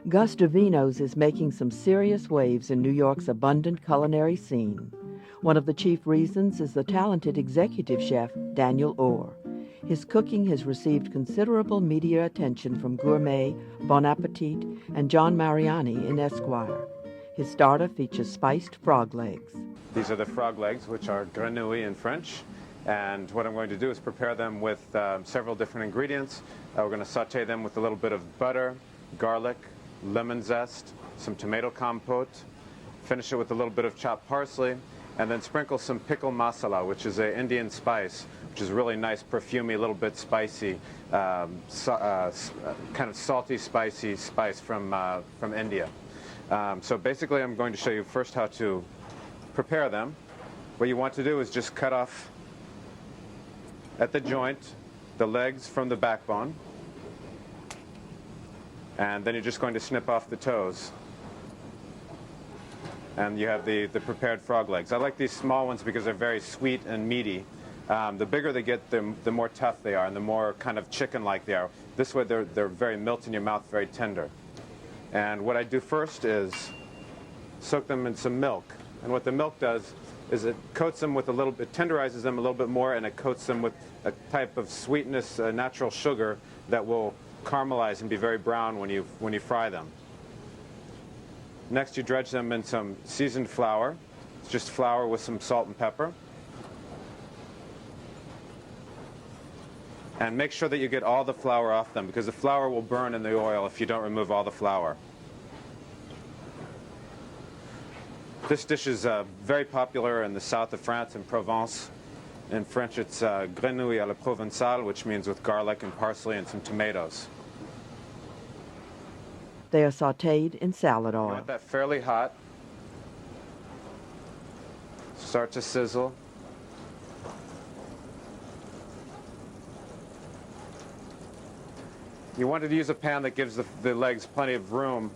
Gus Davino's is making some serious waves in New York's abundant culinary scene. One of the chief reasons is the talented executive chef, Daniel Orr. His cooking has received considerable media attention from Gourmet, Bon Appetit, and John Mariani in Esquire. His starter features spiced frog legs. These are the frog legs, which are grenouilles in French. And what I'm going to do is prepare them with several different ingredients. We're going to saute them with a little bit of butter, garlic, lemon zest, some tomato compote, finish it with a little bit of chopped parsley, and then sprinkle some pickle masala, which is an Indian spice, which is really nice, perfumey, a little bit spicy, kind of salty, spicy spice from India. So basically I'm going to show you first how to prepare them. What you want to do is just cut off at the joint the legs from the backbone, and then you're just going to snip off the toes. And you have the prepared frog legs. I like these small ones because they're very sweet and meaty. The bigger they get, the more tough they are, and the more kind of chicken-like they are. This way they're very melt in your mouth, very tender. And what I do first is soak them in some milk. And what the milk does is it coats them with a little bit, tenderizes them a little bit more, and it coats them with a type of sweetness, natural sugar that will caramelize and be very brown when you fry them. Next, you dredge them in some seasoned flour. It's just flour with some salt and pepper. And make sure that you get all the flour off them, because the flour will burn in the oil if you don't remove all the flour. This dish is very popular in the south of France, in Provence. In French, it's grenouille à la provençale, which means with garlic and parsley and some tomatoes. They are sautéed in salad oil. You want that fairly hot. Start to sizzle. You want to use a pan that gives the legs plenty of room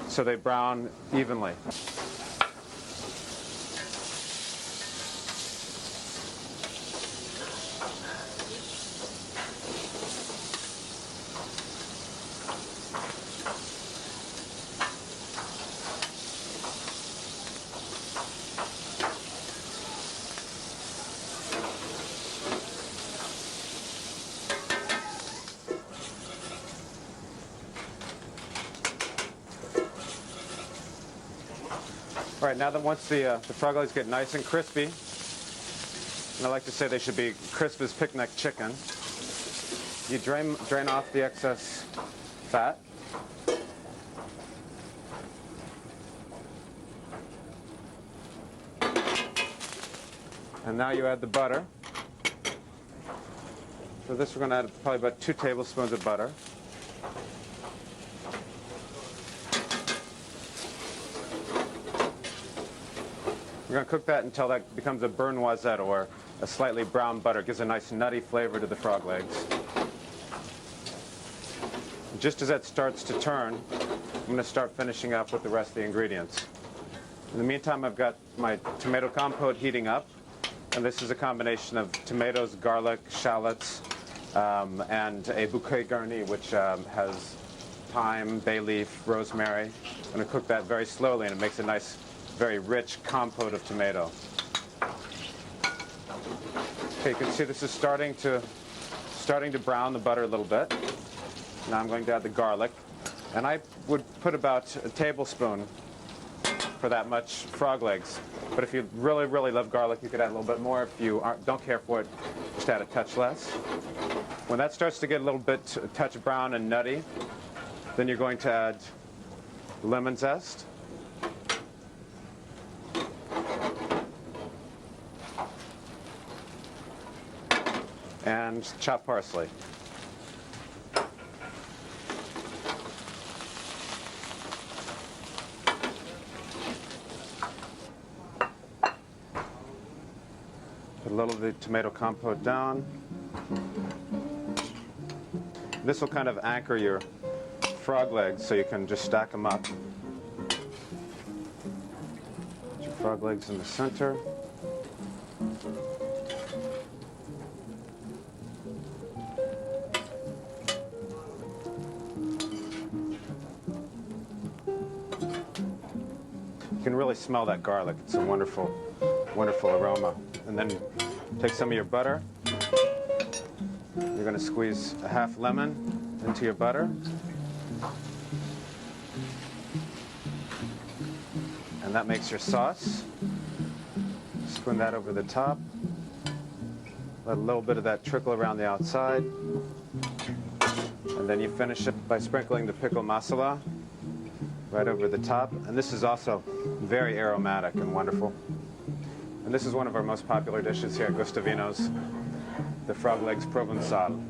so they brown evenly. All right, now that once the frog legs get nice and crispy, and I like to say they should be crisp as picnic chicken, you drain off the excess fat. And now you add the butter. For this, we're going to add probably about 2 tablespoons of butter. We're going to cook that until that becomes a beurre noisette, or a slightly brown butter. It gives a nice nutty flavor to the frog legs. Just as that starts to turn, I'm going to start finishing up with the rest of the ingredients. In the meantime, I've got my tomato compote heating up. And this is a combination of tomatoes, garlic, shallots, and a bouquet garni, which has thyme, bay leaf, rosemary. I'm going to cook that very slowly, and it makes a nice, very rich compote of tomato. Okay, you can see this is starting to brown the butter a little bit. Now I'm going to add the garlic, and I would put about a tablespoon for that much frog legs. But if you really, really love garlic, you could add a little bit more. If you don't care for it, just add a touch less. When that starts to get a little bit, a touch brown and nutty, then you're going to add lemon zest. And chopped parsley. Put a little of the tomato compote down. This will kind of anchor your frog legs, so you can just stack them up. Put your frog legs in the center. can really smell that garlic. It's a wonderful, wonderful aroma. And then take some of your butter. You're going to squeeze a half lemon into your butter. And that makes your sauce. Spoon that over the top. Let a little bit of that trickle around the outside. And then you finish it by sprinkling the pickle masala right over the top. And this is also very aromatic and wonderful. And this is one of our most popular dishes here at Gustavino's, the frog legs provençal.